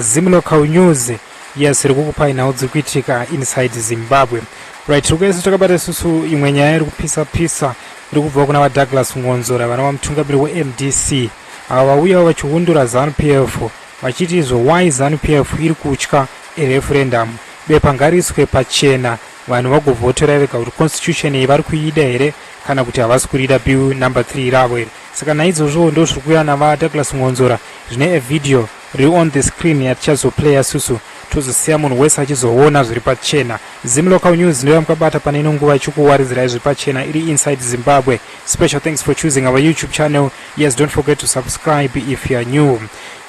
Zanu-PF news. Yes, rikukupai now dzikuitika inside Zimbabwe. Right, rukese takabata susu imwe nyaya iri kupisa rikubva kuna Douglas Mwonzora vana vamutungamiri weMDC vauya vachiundura Zanu-PF vachiti why Zanu-PF iri kutya referendum bepa ngariswe pachena vanhu vagovhotera vega kuti constitution iyi vari kuida here kana kuti havasi kurida bill number 3 ravo here. Saka naizvozvo ndo zviri kuuya navaDouglas Mwonzora zvine video riri on the screen yatichazoplaya susu tozosiya munhu wese achizoona zviri pachena. Zanu-PF news ndiyo yamukabata pane ino nguva ichikuwaridzirai zviri pachena iri inside Zimbabwe. Special thanks for choosing our YouTube channel. Yes, don't forget to subscribe if you are new.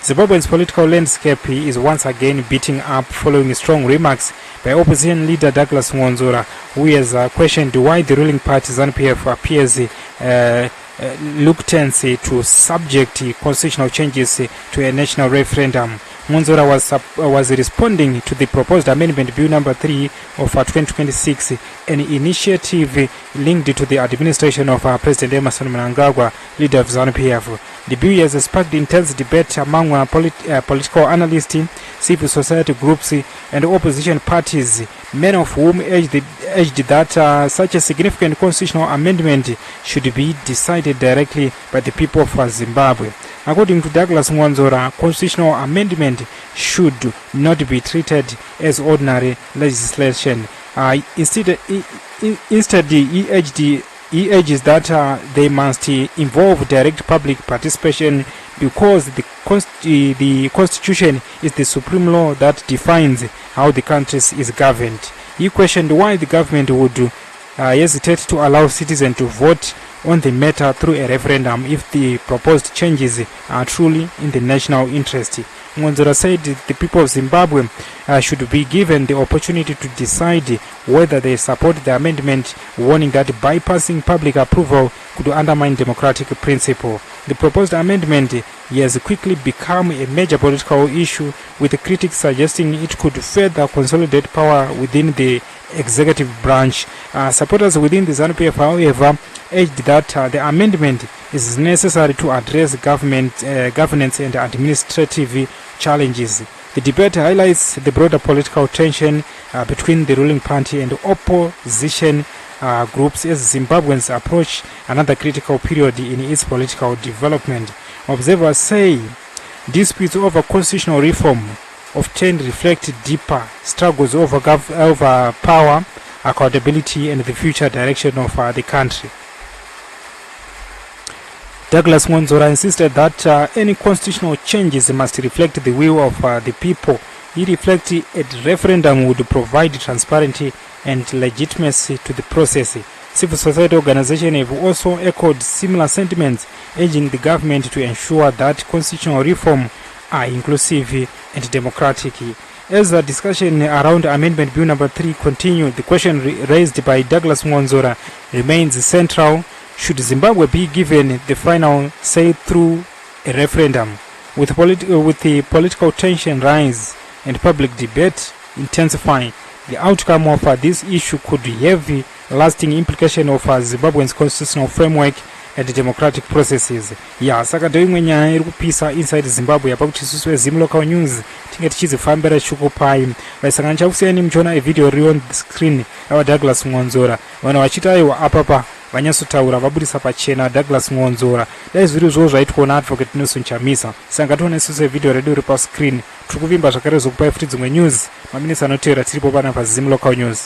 Zimbabwe's political landscape is once again beating up following strong remarks by opposition leader Douglas Mwonzora, who has questioned why the ruling party Zanu-PF appears reluctant to subject constitutional changes to a national referendum. Mwonzora was responding to the proposed amendment bill number 3 of 2026, an initiative linked to the administration of President Mnangagwa, leader of Zanu-PF. The bill has sparked intense debate among political analysts, civil society groups, and opposition parties, many of whom urged that such a significant constitutional amendment should be decided directly by the people of Zimbabwe. According to Douglas Mwonzora, constitutional amendment should not be treated as ordinary legislation. Instead, he urges that they must involve direct public participation because the Constitution is the supreme law that defines how the country is governed. He questioned why the government would hesitate to allow citizens to vote on the matter through a referendum if the proposed changes are truly in the national interest. Mwonzora said the people of Zimbabwe should be given the opportunity to decide whether they support the amendment, warning that bypassing public approval could undermine democratic principle. The proposed amendment has quickly become a major political issue, with critics suggesting it could further consolidate power within the executive branch. Supporters within the Zanu-PF, however, urged that the amendment is necessary to address governance and administrative challenges. The debate highlights the broader political tension between the ruling party and opposition groups as Zimbabweans approach another critical period in its political development. Observers say disputes over constitutional reform often reflect deeper struggles over power, accountability, and the future direction of the country. Douglas Mwonzora insisted that any constitutional changes must reflect the will of the people. He reflected a referendum would provide transparency and legitimacy to the process. Civil society organizations have also echoed similar sentiments, urging the government to ensure that constitutional reform are inclusive and democratic. As the discussion around Amendment Bill number 3 continued, the question raised by Douglas Mwonzora remains central. Should Zimbabwe be given the final say through a referendum? With the political tension rise and public debate intensifying, the outcome of this issue could have lasting implication of Zimbabwe's constitutional framework and democratic processes. Saka ndo imwe nyaya iri kupisa inside Zimbabwe yapa kuti isusu Zanu-PF news tinge tichizifambira chukupai. Vaisangana chakusiyani muchiona video riri on the screen ava Douglas Mwonzora vanhu vachita aiwa apapa vanyatsotaura vabudisa pachena Douglas Mwonzora. Dai zviri zvo zvaitikuona advocate Nelson Chamisa. Saka tione isusu video redu iri pascreen tiri kuvimba zvakare zokupai futi dzimwe news maminitsi anoteera tiripo pana paZanu-PF news.